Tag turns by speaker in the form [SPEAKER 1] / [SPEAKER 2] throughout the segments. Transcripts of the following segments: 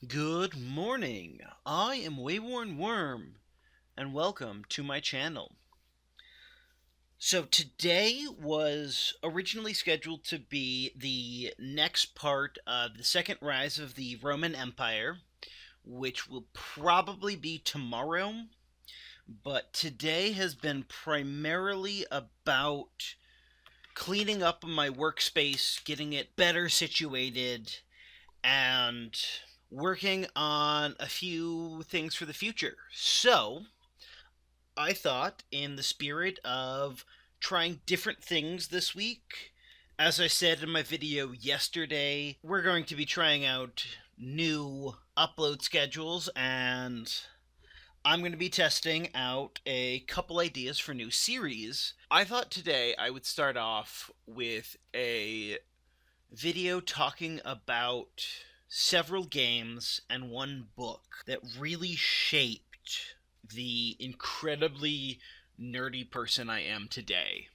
[SPEAKER 1] Good morning. I am WaywornWyrm, and welcome to my channel. So today was originally scheduled to be the next part of the second rise of the Roman Empire, which will probably be tomorrow, but today has been primarily about cleaning up my workspace, getting it better situated, and working on a few things for the future. So, I thought, in the spirit of trying different things this week, as I said in my video yesterday, we're going to be trying out new upload schedules, and I'm going to be testing out a couple ideas for new series. I thought today I would start off with a video talking about several games and one book that really shaped the incredibly nerdy person I am today,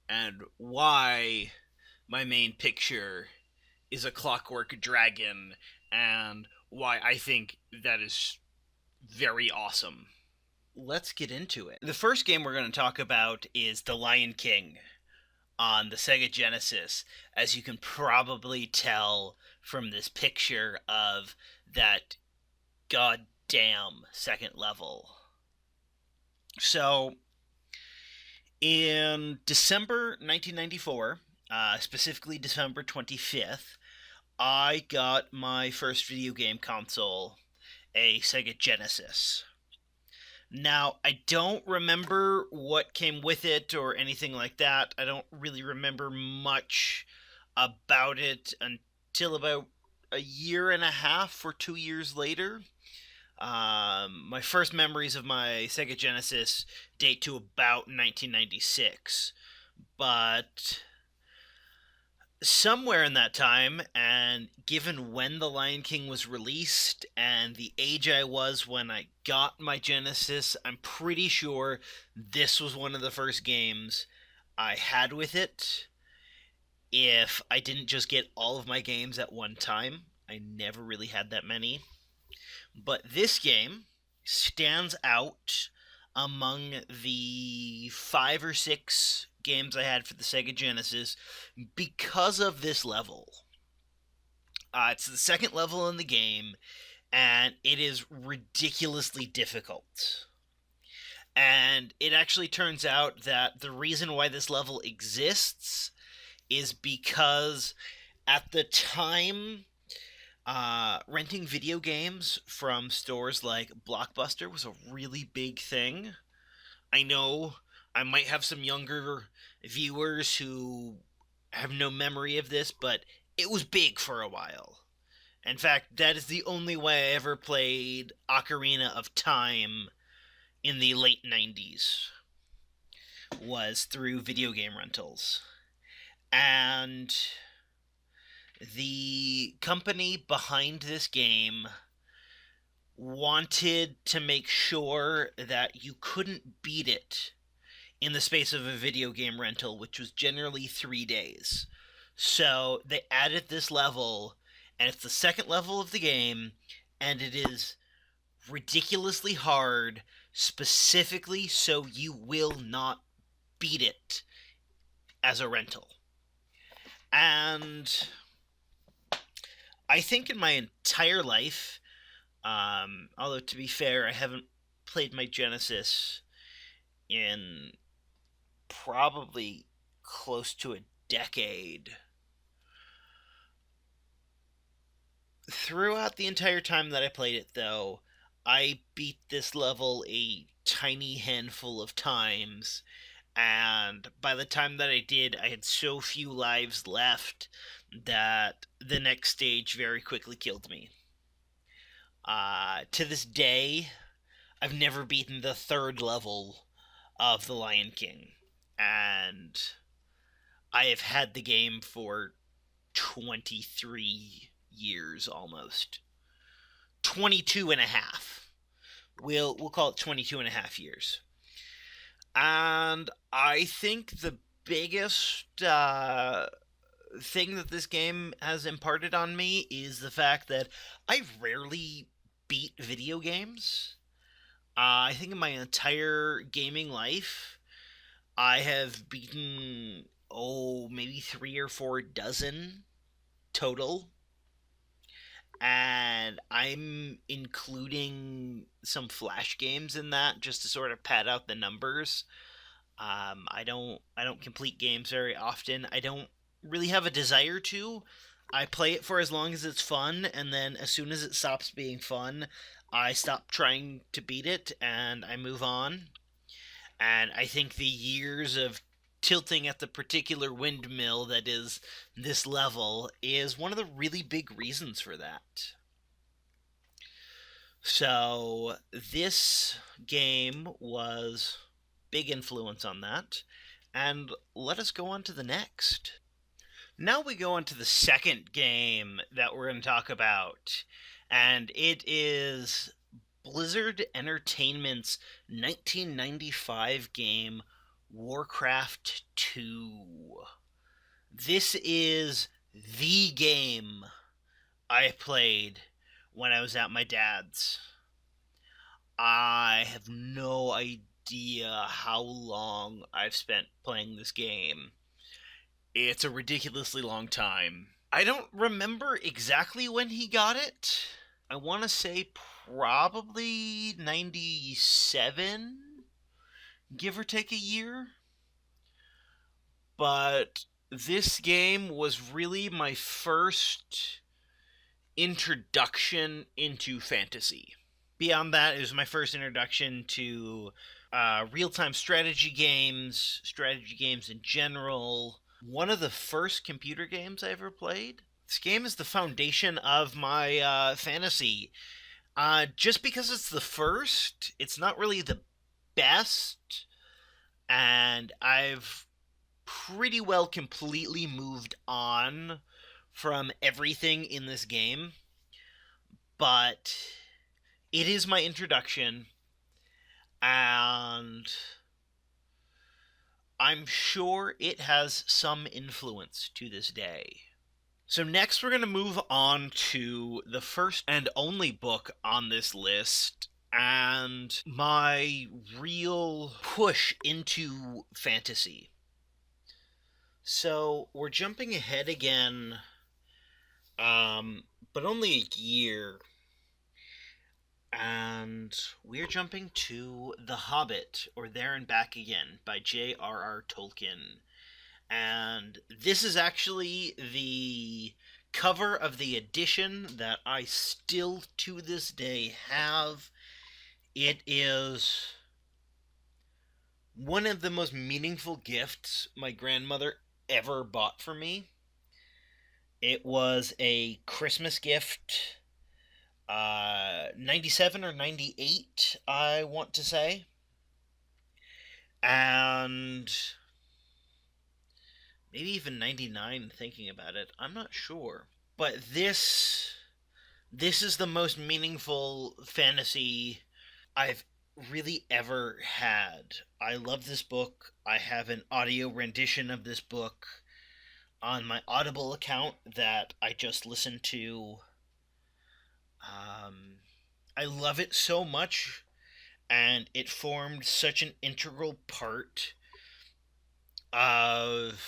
[SPEAKER 1] and why my main picture is a clockwork dragon, and why I think that is very awesome. Let's get into it. The first game we're going to talk about is The Lion King on the Sega Genesis, as you can probably tell from this picture of that goddamn second level. So, in December 1994, specifically December 25th, I got my first video game console, a Sega Genesis. Now, I don't remember what came with it or anything like that. I don't really remember much about it until about a year and a half or 2 years later. My first memories of my Sega Genesis date to about 1996. But somewhere in that time, and given when The Lion King was released and the age I was when I got my Genesis, I'm pretty sure this was one of the first games I had with it. If I didn't just get all of my games at one time, I never really had that many. But this game stands out among the 5 or 6 games I had for the Sega Genesis because of this level. It's the second level in the game, and it is ridiculously difficult. And it actually turns out that the reason why this level exists is because at the time, renting video games from stores like Blockbuster was a really big thing. I know I might have some younger viewers who have no memory of this, but it was big for a while. In fact, that is the only way I ever played Ocarina of Time in the late 90s, was through video game rentals. And the company behind this game wanted to make sure that you couldn't beat it in the space of a video game rental, which was generally 3 days. So they added this level, and it's the second level of the game, and it is ridiculously hard, specifically so you will not beat it as a rental. And I think in my entire life, although to be fair, I haven't played my Genesis in probably close to a decade. Throughout the entire time that I played it, though, I beat this level a tiny handful of times, and by the time that I did, I had so few lives left that the next stage very quickly killed me. To this day, I've never beaten the third level of The Lion King, and I have had the game for 23 years almost. 22 and a half. We'll call it 22 and a half years. And I think the biggest thing that this game has imparted on me is the fact that I rarely beat video games. I think in my entire gaming life, I have beaten, maybe 3 or 4 dozen total. And I'm including some flash games in that just to sort of pad out the numbers. I don't complete games very often. I don't really have a desire to. I play it for as long as it's fun, and then as soon as it stops being fun, I stop trying to beat it and I move on. And I think the years of tilting at the particular windmill that is this level is one of the really big reasons for that. So this game was big influence on that. And let us go on to the next. Now we go on to the second game that we're going to talk about. And it is Blizzard Entertainment's 1995 game, Warcraft 2. This is the game I played when I was at my dad's. I have no idea how long I've spent playing this game. It's a ridiculously long time. I don't remember exactly when he got it. I want to say probably 97, give or take a year. But this game was really my first introduction into fantasy. Beyond that, it was my first introduction to real-time strategy games in general. One of the first computer games I ever played. This game is the foundation of my fantasy. Just because it's the first, it's not really the best, and I've pretty well completely moved on from everything in this game. But it is my introduction, and I'm sure it has some influence to this day. So next we're going to move on to the first and only book on this list, and my real push into fantasy. So we're jumping ahead again, but only a year. And we're jumping to The Hobbit, or There and Back Again, by J.R.R. Tolkien. And this is actually the cover of the edition that I still to this day have. It is one of the most meaningful gifts my grandmother ever bought for me. It was a Christmas gift, 97 or 98, I want to say. And maybe even 99, thinking about it. I'm not sure. But this is the most meaningful fantasy I've really ever had. I love this book. I have an audio rendition of this book on my Audible account that I just listened to. I love it so much, and it formed such an integral part of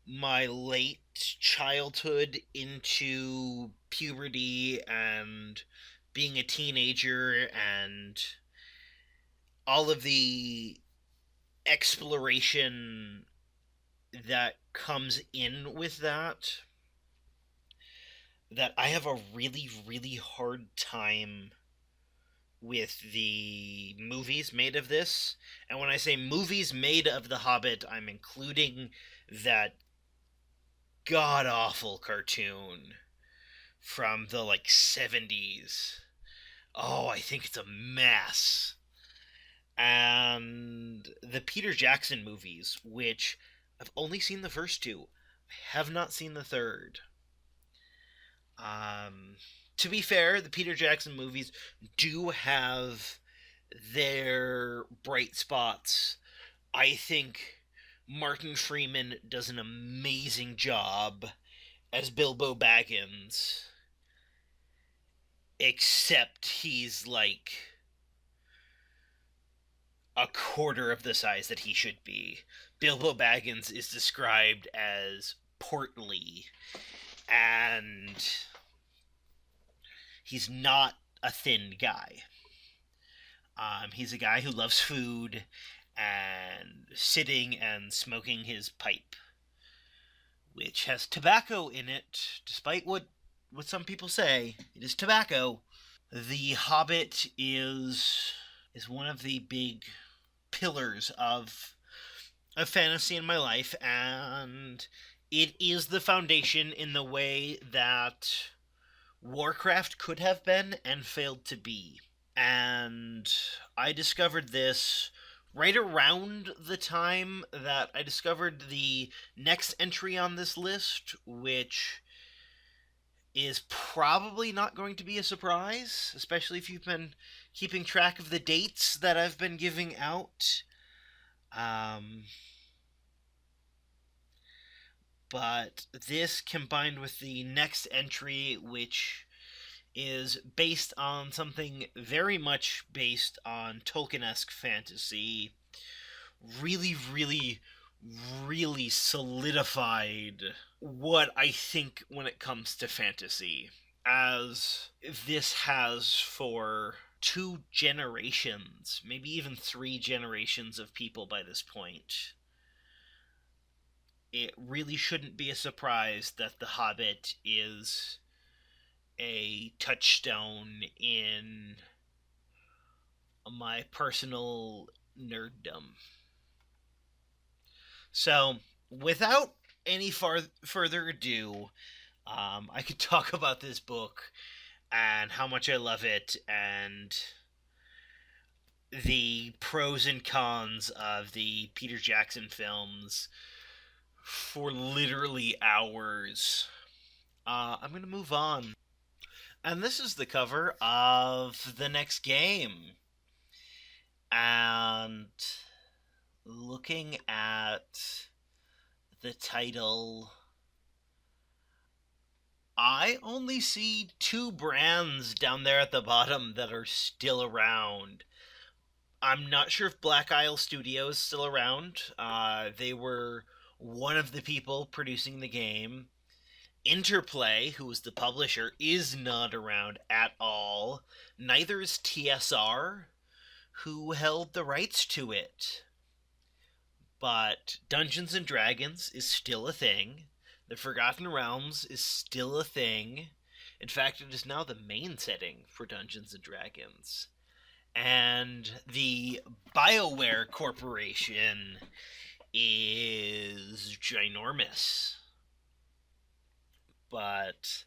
[SPEAKER 1] my late childhood into puberty and being a teenager and all of the exploration that comes in with that I have a really, really hard time with the movies made of this. And when I say movies made of The Hobbit, I'm including that god-awful cartoon from the 70s. Oh, I think it's a mess. And the Peter Jackson movies, which I've only seen the first two. I have not seen the third. To be fair, the Peter Jackson movies do have their bright spots. I think Martin Freeman does an amazing job as Bilbo Baggins, except he's like a quarter of the size that he should be. Bilbo Baggins is described as portly, and he's not a thin guy. He's a guy who loves food and sitting and smoking his pipe, which has tobacco in it, despite what some people say. It is tobacco. The Hobbit is one of the big pillars of fantasy in my life, and it is the foundation in the way that Warcraft could have been and failed to be. And I discovered this right around the time that I discovered the next entry on this list, which is probably not going to be a surprise, especially if you've been keeping track of the dates that I've been giving out. But this combined with the next entry, which is based on something very much based on Tolkien-esque fantasy, really, really, really solidified what I think when it comes to fantasy, as this has for 2 generations, maybe even 3 generations of people by this point. It really shouldn't be a surprise that The Hobbit is a touchstone in my personal nerddom. So, without any further ado, I could talk about this book and how much I love it and the pros and cons of the Peter Jackson films for literally hours. I'm going to move on. And this is the cover of the next game. And looking at the title, I only see 2 brands down there at the bottom that are still around. I'm not sure if Black Isle Studios is still around. They were one of the people producing the game. Interplay, who was the publisher, is not around at all. Neither is TSR, who held the rights to it. But Dungeons and Dragons is still a thing. The Forgotten Realms is still a thing. In fact, it is now the main setting for Dungeons and Dragons. And the BioWare Corporation is ginormous. But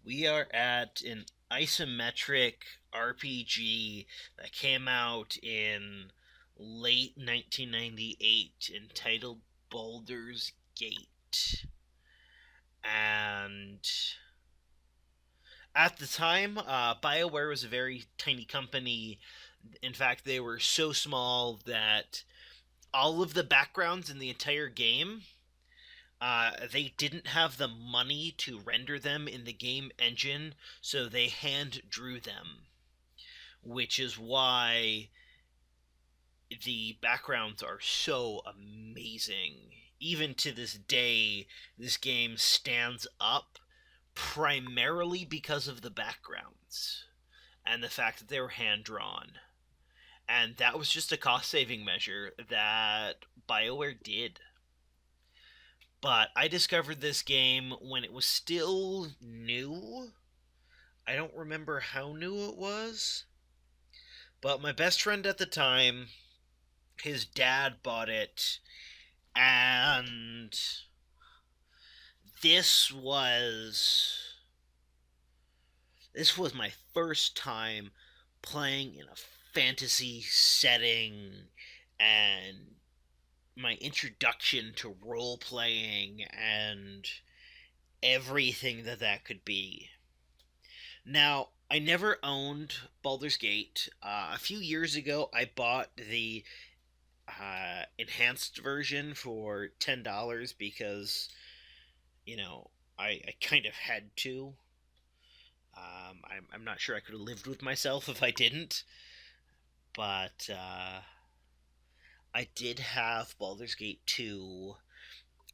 [SPEAKER 1] we are at an isometric RPG that came out in late 1998 entitled Baldurs Gate. And at the time, BioWare was a very tiny company. In fact, they were so small that all of the backgrounds in the entire game, they didn't have the money to render them in the game engine, so they hand drew them, which is why the backgrounds are so amazing. Even to this day, this game stands up primarily because of the backgrounds and the fact that they were hand drawn. And that was just a cost saving measure that BioWare did. But I discovered this game when it was still new. I don't remember how new it was. But my best friend at the time, his dad bought it. And this was my first time playing in a fantasy setting and my introduction to role playing and everything that could be. Now, I never owned Baldur's Gate. A few years ago, I bought the enhanced version for $10 because I kind of had to. I'm not sure I could have lived with myself if I didn't, but I did have Baldur's Gate 2.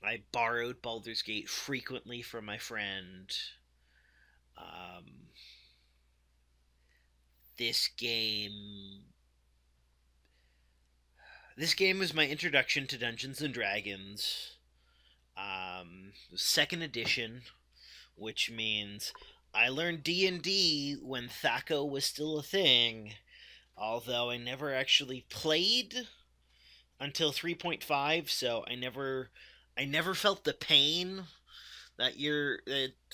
[SPEAKER 1] I borrowed Baldur's Gate frequently from my friend. Um, this game this game was my introduction to Dungeons and Dragons. Second edition, which means I learned D&D when THACO was still a thing, although I never actually played until 3.5, so I never felt the pain that you're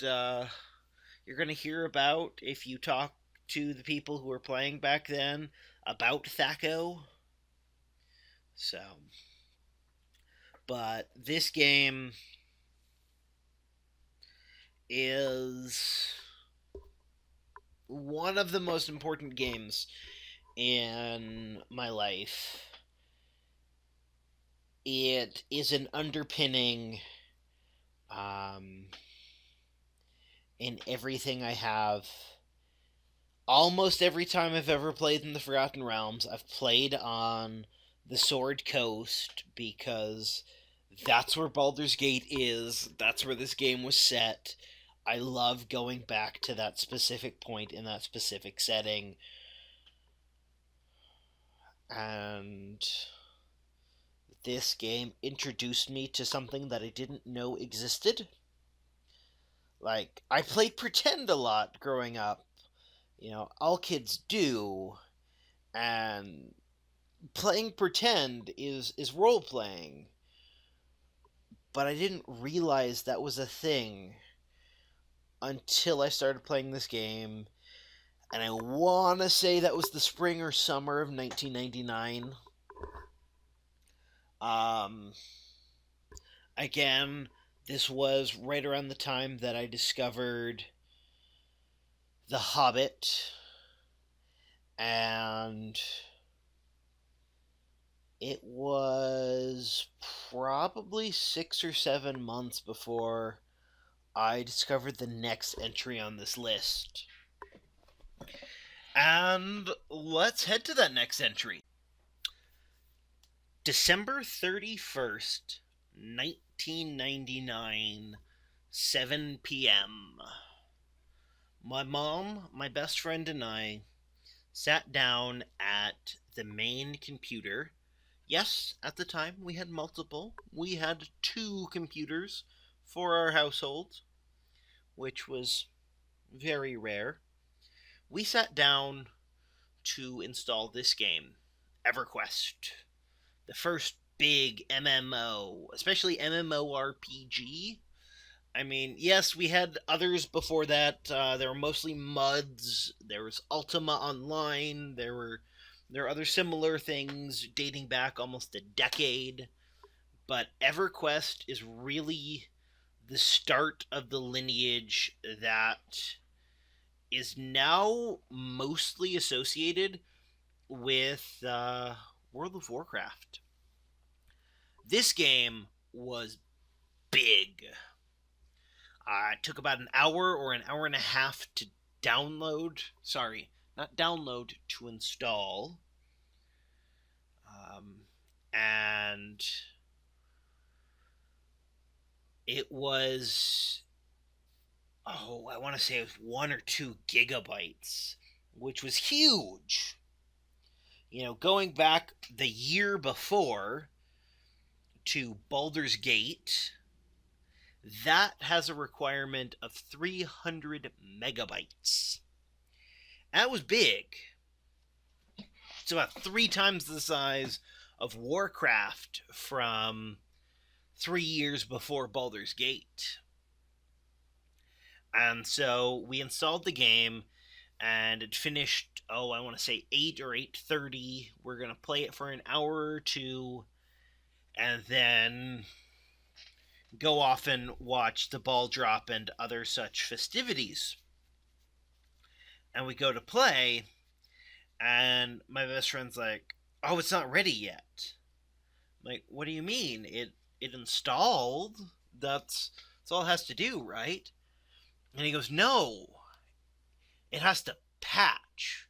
[SPEAKER 1] going to hear about if you talk to the people who were playing back then about THACO. So, but this game is one of the most important games in my life. It is an underpinning in everything I have. Almost every time I've ever played in the Forgotten Realms, I've played on the Sword Coast because that's where Baldur's Gate is. That's where this game was set. I love going back to that specific point in that specific setting. And this game introduced me to something that I didn't know existed. Like, I played Pretend a lot growing up. All kids do. And playing Pretend is role playing. But I didn't realize that was a thing until I started playing this game. And I want to say that was the spring or summer of 1999. Again, this was right around the time that I discovered The Hobbit, and it was probably 6 or 7 months before I discovered the next entry on this list. And let's head to that next entry. December 31st, 1999, 7 p.m. My mom, my best friend, and I sat down at the main computer. Yes, at the time we had multiple. We had 2 computers for our household, which was very rare. We sat down to install this game, EverQuest, the first big MMO, especially MMORPG. I mean, yes, we had others before that. There were mostly MUDs. There was Ultima Online. There were other similar things dating back almost a decade. But EverQuest is really the start of the lineage that is now mostly associated with World of Warcraft. This game was big. It took about an hour or an hour and a half to download. Sorry, not download, to install. And it was, I want to say it was 1 or 2 gigabytes, which was huge. Going back the year before to Baldur's Gate, that has a requirement of 300 megabytes. That was big. It's about 3 times the size of Warcraft from 3 years before Baldur's Gate. And so we installed the game, and it finished, I want to say 8 or 8:30. We're going to play it for an hour or 2, and then go off and watch the ball drop and other such festivities. And we go to play, and my best friend's like, "Oh, it's not ready yet." Like, what do you mean? It installed. That's all it has to do, right? And he goes, no, it has to patch.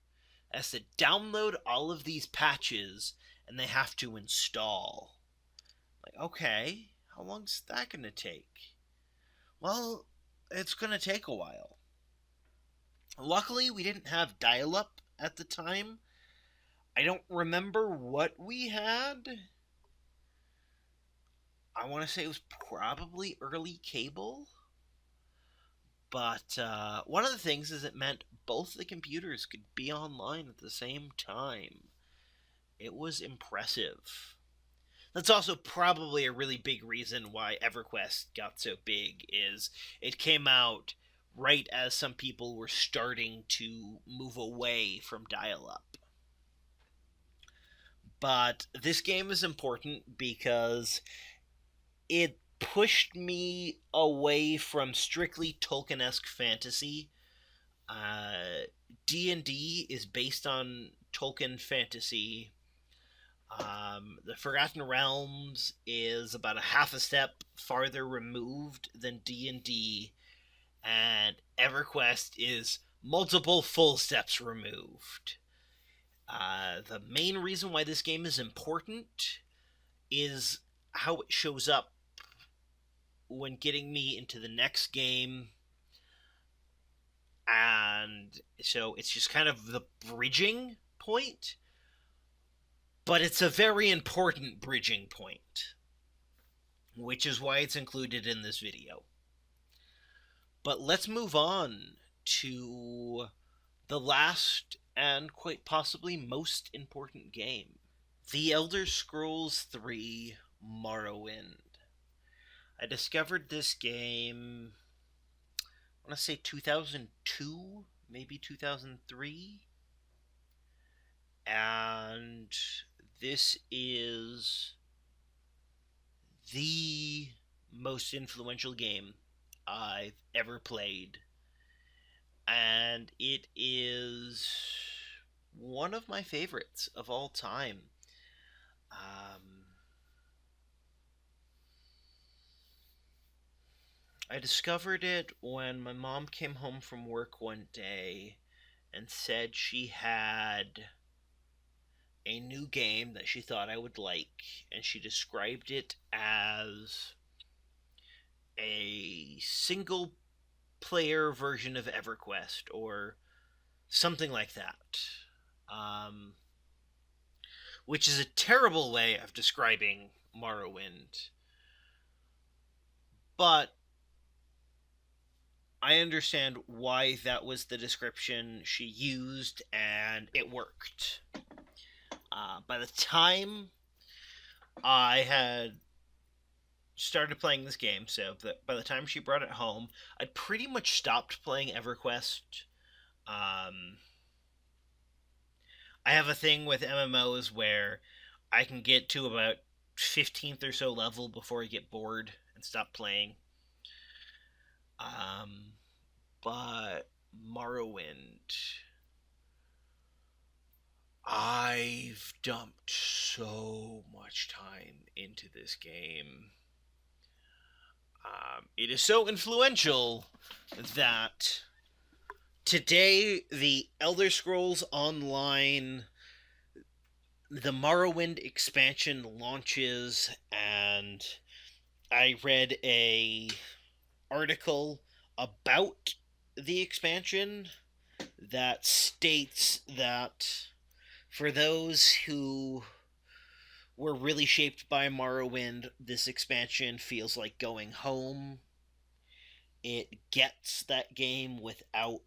[SPEAKER 1] It has to download all of these patches, and they have to install. Like, okay, how long's that gonna take? Well, it's gonna take a while. Luckily, we didn't have dial-up at the time. I don't remember what we had. I want to say it was probably early cable. But one of the things is it meant both the computers could be online at the same time. It was impressive. That's also probably a really big reason why EverQuest got so big, is it came out right as some people were starting to move away from dial-up. But this game is important because it pushed me away from strictly Tolkien-esque fantasy. D&D is based on Tolkien fantasy. The Forgotten Realms is about a half a step farther removed than D&D, and EverQuest is multiple full steps removed. The main reason why this game is important is how it shows up when getting me into the next game. And so it's just kind of the bridging point, but it's a very important bridging point, which is why it's included in this video. But let's move on to the last and quite possibly most important game, The Elder Scrolls III Morrowind. I discovered this game, I want to say 2002, maybe 2003. And this is the most influential game I've ever played. And it is one of my favorites of all time. I discovered it when my mom came home from work one day and said she had a new game that she thought I would like, and she described it as a single player version of EverQuest or something like that. Which is a terrible way of describing Morrowind. But I understand why that was the description she used, and it worked. By the time I had started playing this game, so by the time she brought it home, I'd pretty much stopped playing EverQuest. I have a thing with MMOs where I can get to about 15th or so level before I get bored and stop playing. But Morrowind, I've dumped so much time into this game. It is so influential that today the Elder Scrolls Online, the Morrowind expansion launches, and I read a article about the expansion that states that for those who were really shaped by Morrowind, this expansion feels like going home. It gets that game without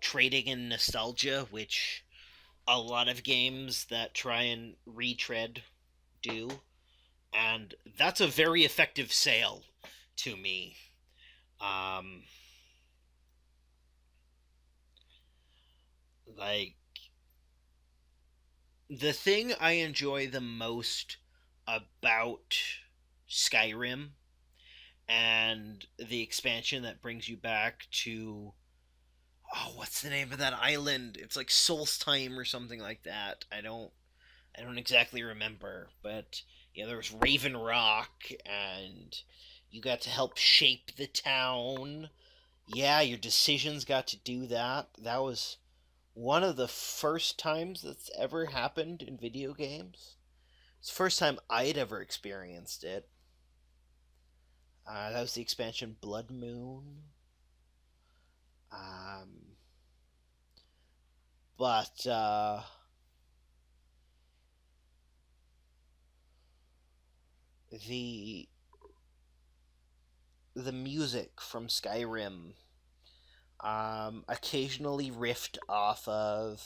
[SPEAKER 1] trading in nostalgia, which a lot of games that try and retread do. And that's a very effective sale to me. Like, the thing I enjoy the most about Skyrim and the expansion that brings you back to Oh, what's the name of that island? It's like Solstheim or something like that. I don't exactly remember, but yeah, there was Raven Rock, and you got to help shape the town. Yeah, your decisions got to do that. That was one of the first times that's ever happened in video games. It's the first time I'd ever experienced it. That was the expansion Blood Moon. Um, but the the music from Skyrim occasionally riffed off of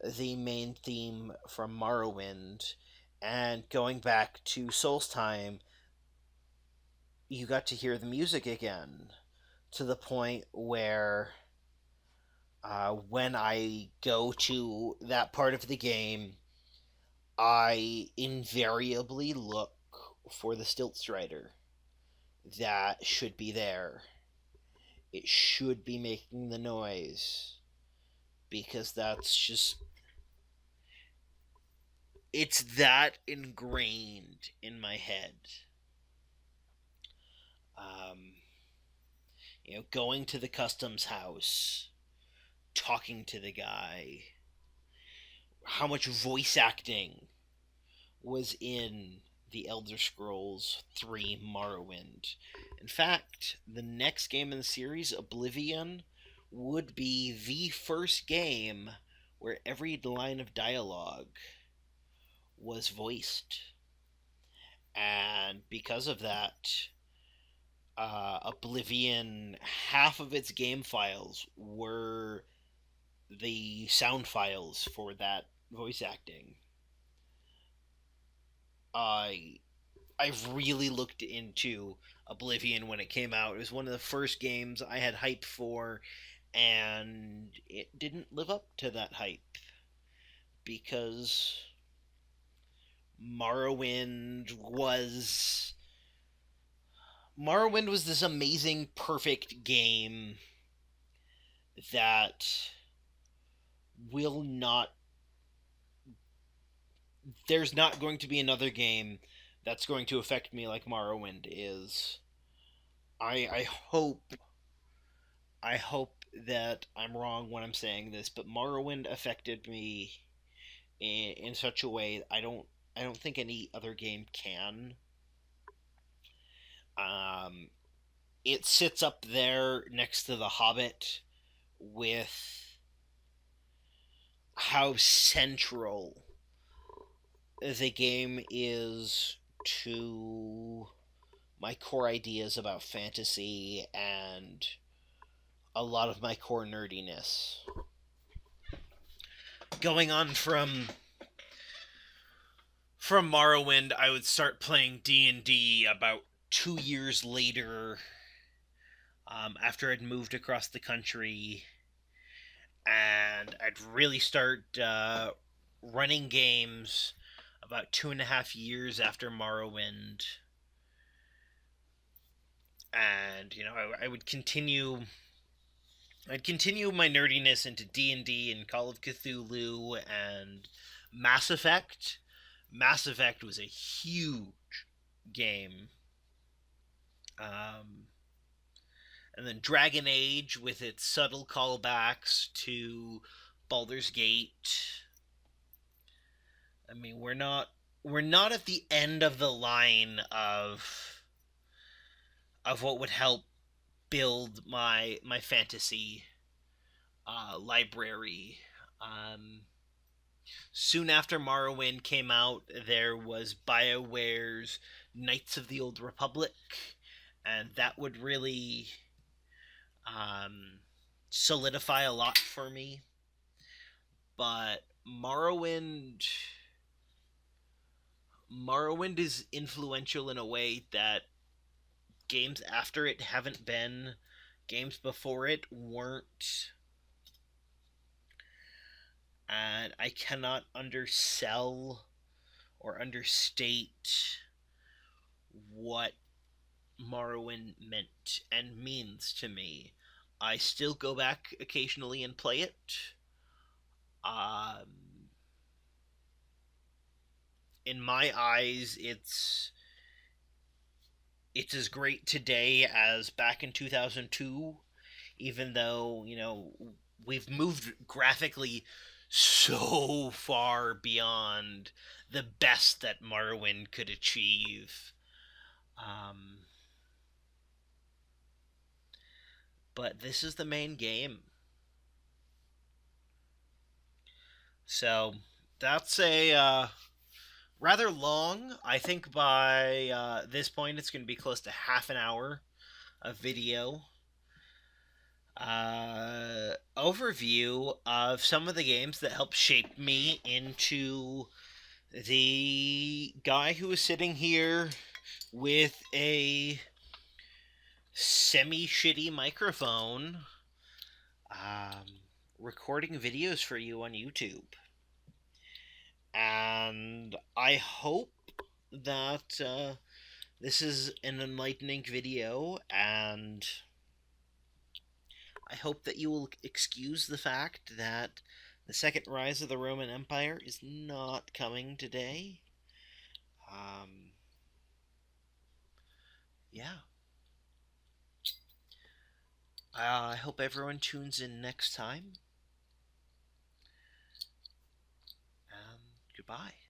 [SPEAKER 1] the main theme from Morrowind, and going back to Solstheim, you got to hear the music again to the point where when I go to that part of the game, I invariably look for the stilt strider that should be there. It should be making the noise because that's just it's that ingrained in my head. Um, going to the customs house, talking to the guy, how much voice acting was in the Elder Scrolls 3 Morrowind. In fact, the next game in the series, Oblivion, would be the first game where every line of dialogue was voiced. And because of that, Oblivion, half of its game files were the sound files for that voice acting. I I've really looked into Oblivion when it came out. It was one of the first games I had hype for, and it didn't live up to that hype because Morrowind was Morrowind was this amazing, perfect game that will not. There's not going to be another game that's going to affect me like Morrowind is. I hope that I'm wrong when I'm saying this, but Morrowind affected me in such a way I don't think any other game can. Um, it sits up there next to the Hobbit with how central the game is to my core ideas about fantasy and a lot of my core nerdiness. Going on from Morrowind, I would start playing D&D about 2 years later, after I'd moved across the country, and I'd really start running games about 2.5 years after Morrowind. And I would continue. I'd continue my nerdiness into D&D and Call of Cthulhu and Mass Effect. Mass Effect was a huge game. Um, and then Dragon Age with its subtle callbacks to Baldur's Gate. I mean, we're not at the end of the line of what would help build my fantasy library. Soon after Morrowind came out, there was BioWare's Knights of the Old Republic, and that would really um, solidify a lot for me. But Morrowind is influential in a way that games after it haven't been. Games before it weren't. And I cannot undersell or understate what Morrowind meant and means to me. I still go back occasionally and play it. Um, in my eyes, it's as great today as back in 2002, even though, we've moved graphically so far beyond the best that Morrowind could achieve. Um, but this is the main game. So that's a rather long. I think by this point it's going to be close to half an hour of video overview of some of the games that helped shape me into the guy who is sitting here with a semi shitty microphone, um, recording videos for you on YouTube. And I hope that this is an enlightening video, and I hope that you will excuse the fact that the second rise of the Roman Empire is not coming today. Um, yeah. I hope everyone tunes in next time. Goodbye.